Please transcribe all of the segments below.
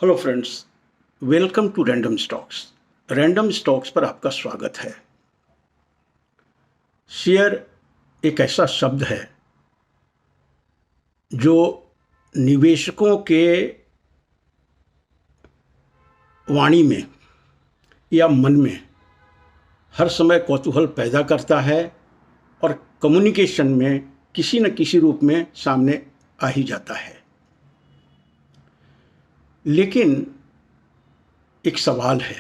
Hello friends, welcome to random stocks. Random stocks पर आपका स्वागत है। शेयर एक ऐसा शब्द है जो निवेशकों के वाणी में या मन में हर समय कौतूहल पैदा करता है और कम्युनिकेशन में किसी न किसी रूप में सामने आ ही जाता है। लेकिन एक सवाल है,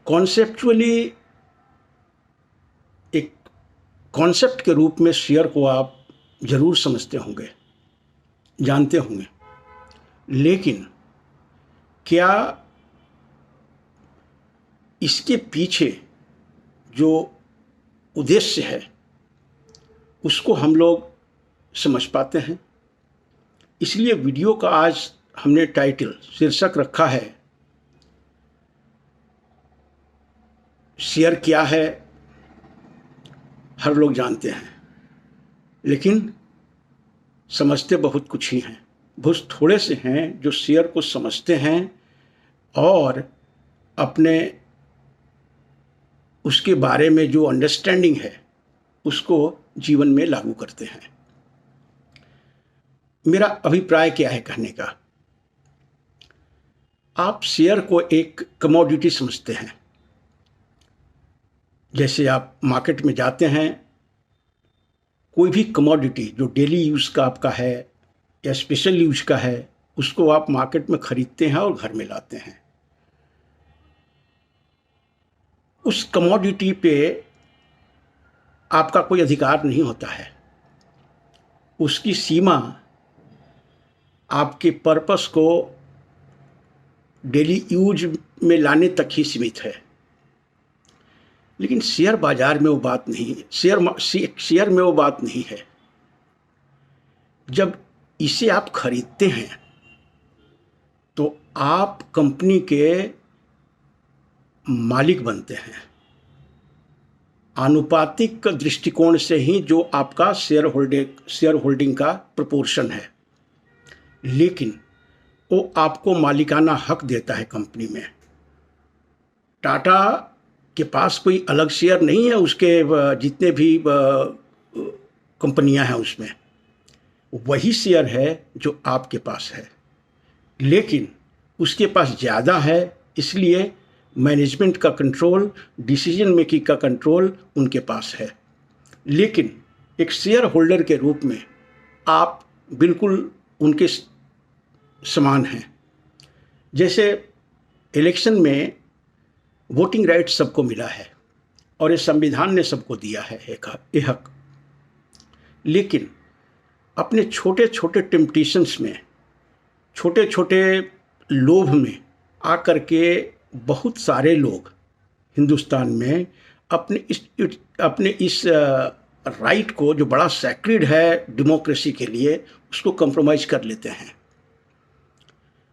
कॉन्सेप्चुअली एक कॉन्सेप्ट के रूप में शेयर को आप जरूर समझते होंगे, जानते होंगे, लेकिन क्या इसके पीछे जो उद्देश्य है उसको हम लोग समझ पाते हैं? इसलिए वीडियो का आज हमने टाइटल शीर्षक रखा है, शेयर क्या है हर लोग जानते हैं, लेकिन समझते बहुत कुछ ही हैं। बहुत थोड़े से हैं जो शेयर को समझते हैं और अपने उसके बारे में जो अंडरस्टैंडिंग है उसको जीवन में लागू करते हैं। मेरा अभिप्राय क्या है कहने का, आप शेयर को एक कमोडिटी समझते हैं। जैसे आप मार्केट में जाते हैं, कोई भी कमोडिटी जो डेली यूज़ का आपका है या स्पेशल यूज का है, उसको आप मार्केट में खरीदते हैं और घर में लाते हैं। उस कमोडिटी पे आपका कोई अधिकार नहीं होता है। उसकी सीमा आपके पर्पस को डेली यूज में लाने तक ही सीमित है। लेकिन शेयर बाजार में वो बात नहीं है। शेयर में वो बात नहीं है। जब इसे आप खरीदते हैं तो आप कंपनी के मालिक बनते हैं। आनुपातिक दृष्टिकोण से ही जो आपका शेयर होल्डिंग का प्रोपोर्शन है, लेकिन वो आपको मालिकाना हक देता है कंपनी में। टाटा के पास कोई अलग शेयर नहीं है, उसके जितने भी कंपनियां हैं उसमें वही शेयर है जो आपके पास है, लेकिन उसके पास ज़्यादा है, इसलिए मैनेजमेंट का कंट्रोल, डिसीजन मेकिंग का कंट्रोल उनके पास है। लेकिन एक शेयर होल्डर के रूप में आप बिल्कुल उनके समान हैं। जैसे इलेक्शन में वोटिंग राइट सबको मिला है और ये संविधान ने सबको दिया है ये हक, लेकिन अपने छोटे छोटे टेम्पटेशंस में, छोटे छोटे लोभ में आकर के बहुत सारे लोग हिंदुस्तान में अपने इस राइट को, जो बड़ा सैक्रेड है डेमोक्रेसी के लिए, उसको कंप्रोमाइज़ कर लेते हैं।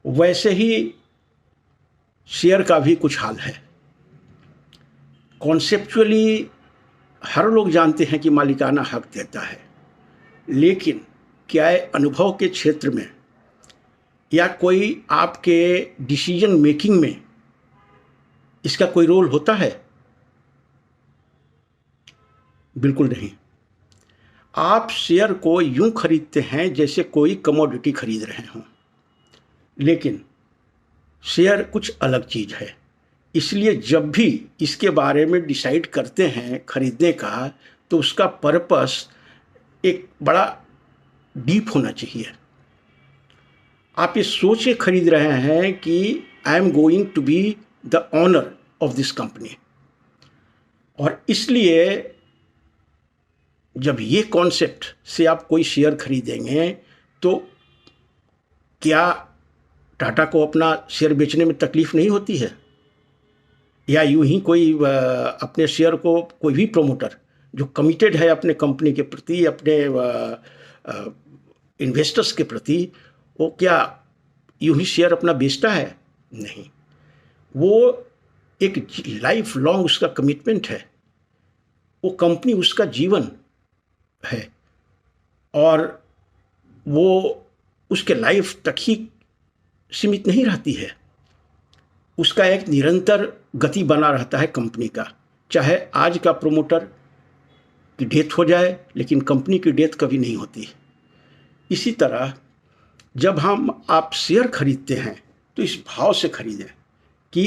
वैसे ही शेयर का भी कुछ हाल है। कॉन्सेप्चुअली हर लोग जानते हैं कि मालिकाना हक देता है, लेकिन क्या अनुभव के क्षेत्र में या कोई आपके डिसीजन मेकिंग में इसका कोई रोल होता है? बिल्कुल नहीं। आप शेयर को यूं खरीदते हैं जैसे कोई कमोडिटी खरीद रहे हों, लेकिन शेयर कुछ अलग चीज़ है। इसलिए जब भी इसके बारे में डिसाइड करते हैं खरीदने का, तो उसका पर्पस एक बड़ा डीप होना चाहिए। आप ये सोच के खरीद रहे हैं कि I am going to be the owner of this company, और इसलिए जब ये कॉन्सेप्ट से आप कोई शेयर खरीदेंगे तो क्या टाटा को अपना शेयर बेचने में तकलीफ नहीं होती है? या यूं ही कोई अपने शेयर को, कोई भी प्रमोटर जो कमिटेड है अपने कंपनी के प्रति, अपने इन्वेस्टर्स के प्रति, वो क्या यूं ही शेयर अपना बेचता है? नहीं। वो एक लाइफ लॉन्ग उसका कमिटमेंट है। वो कंपनी उसका जीवन है और वो उसके लाइफ तक ही सीमित नहीं रहती है, उसका एक निरंतर गति बना रहता है कंपनी का। चाहे आज का प्रोमोटर की डेथ हो जाए, लेकिन कंपनी की डेथ कभी नहीं होती। इसी तरह जब हम आप शेयर खरीदते हैं तो इस भाव से खरीदें कि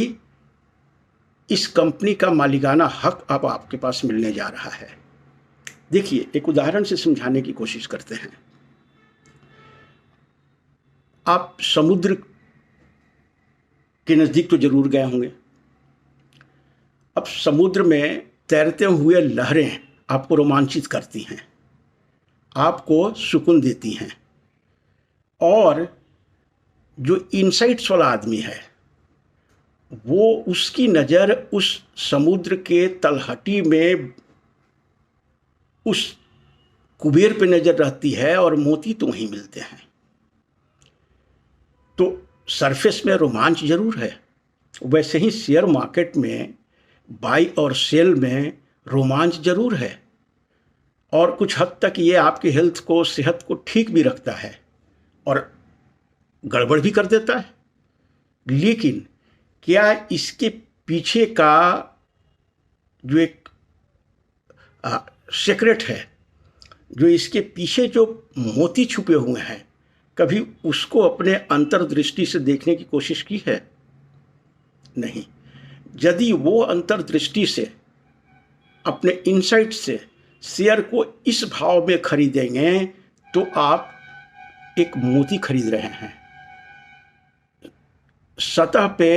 इस कंपनी का मालिकाना हक अब आपके पास मिलने जा रहा है। देखिए, एक उदाहरण से समझाने की कोशिश करते हैं। आप समुद्र के नज़दीक तो जरूर गए होंगे। अब समुद्र में तैरते हुए लहरें आपको रोमांचित करती हैं, आपको सुकून देती हैं, और जो इनसाइट्स वाला आदमी है वो उसकी नज़र उस समुद्र के तलहटी में उस कुबेर पे नज़र रहती है और मोती तो वहीं मिलते हैं। तो सरफेस में रोमांच जरूर है, वैसे ही शेयर मार्केट में बाई और सेल में रोमांच जरूर है, और कुछ हद तक ये आपकी हेल्थ को, सेहत को ठीक भी रखता है और गड़बड़ भी कर देता है। लेकिन क्या इसके पीछे का जो एक सीक्रेट है, जो इसके पीछे जो मोती छुपे हुए हैं, कभी उसको अपने अंतर्दृष्टि से देखने की कोशिश की है? नहीं। यदि वो अंतर्दृष्टि से, अपने इनसाइट से शेयर को इस भाव में खरीदेंगे तो आप एक मोती खरीद रहे हैं, सतह पे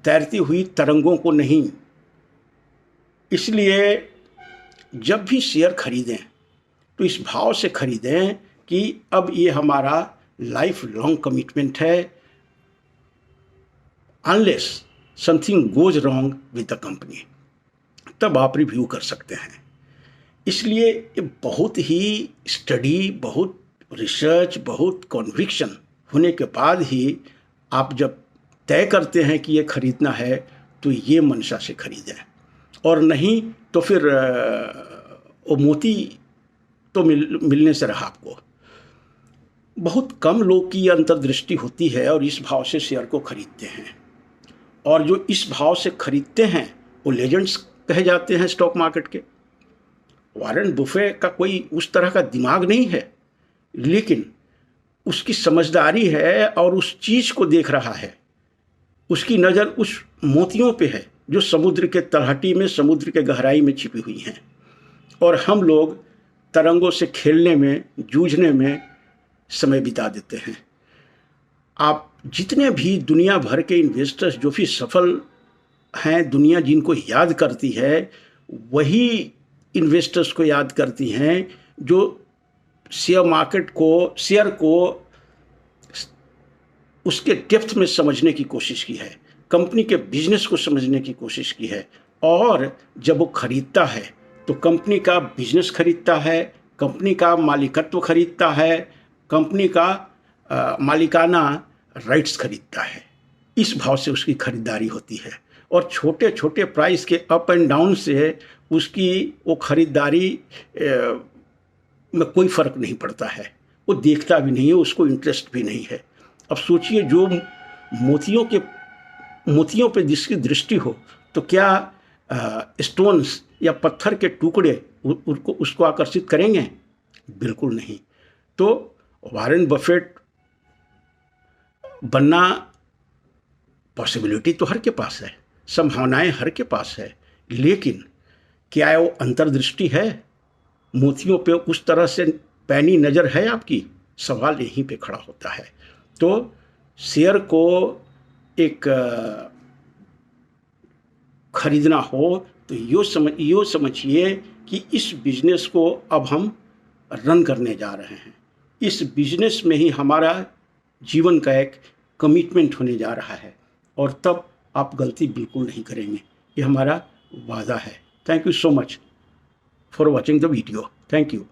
तैरती हुई तरंगों को नहीं। इसलिए जब भी शेयर खरीदें तो इस भाव से खरीदें कि अब ये हमारा लाइफ लॉन्ग कमिटमेंट है, unless something goes wrong with the company, तब आप रिव्यू कर सकते हैं। इसलिए ये बहुत ही स्टडी, बहुत रिसर्च, बहुत कॉन्विक्शन होने के बाद ही आप जब तय करते हैं कि ये खरीदना है तो ये मंशा से खरीदें, और नहीं तो फिर वो मोती तो मिलने से रहा आपको। बहुत कम लोग की अंतर्दृष्टि होती है और इस भाव से शेयर को खरीदते हैं, और जो इस भाव से खरीदते हैं वो लेजेंड्स कहे जाते हैं स्टॉक मार्केट के। वॉरेन बुफे का कोई उस तरह का दिमाग नहीं है, लेकिन उसकी समझदारी है और उस चीज़ को देख रहा है, उसकी नज़र उस मोतियों पे है जो समुद्र के तलहटी में, समुद्र के गहराई में छिपी हुई हैं, और हम लोग तरंगों से खेलने में, जूझने में समय बिता देते हैं। आप जितने भी दुनिया भर के इन्वेस्टर्स जो भी सफल हैं, दुनिया जिनको याद करती है, वही इन्वेस्टर्स को याद करती हैं जो शेयर मार्केट को, शेयर को उसके डेप्थ में समझने की कोशिश की है, कंपनी के बिजनेस को समझने की कोशिश की है, और जब वो खरीदता है तो कंपनी का बिजनेस खरीदता है, कंपनी का मालिकत्व खरीदता है, कंपनी का मालिकाना राइट्स खरीदता है। इस भाव से उसकी खरीदारी होती है, और छोटे छोटे प्राइस के अप एंड डाउन से उसकी वो खरीदारी में कोई फ़र्क नहीं पड़ता है, वो देखता भी नहीं है, उसको इंटरेस्ट भी नहीं है। अब सोचिए, जो मोतियों पे जिसकी दृष्टि हो, तो क्या स्टोन्स या पत्थर के टुकड़े उसको आकर्षित करेंगे? बिल्कुल नहीं। तो वॉरेन बफेट बनना पॉसिबिलिटी तो हर के पास है, संभावनाएं हर के पास है, लेकिन क्या वो अंतर्दृष्टि है? मोतियों पे उस तरह से पैनी नज़र है आपकी? सवाल यहीं पे खड़ा होता है। तो शेयर को एक खरीदना हो तो यो समझिए कि इस बिजनेस को अब हम रन करने जा रहे हैं, इस बिजनेस में ही हमारा जीवन का एक कमिटमेंट होने जा रहा है, और तब आप गलती बिल्कुल नहीं करेंगे, ये हमारा वादा है। Thank you so much for watching the video. Thank you.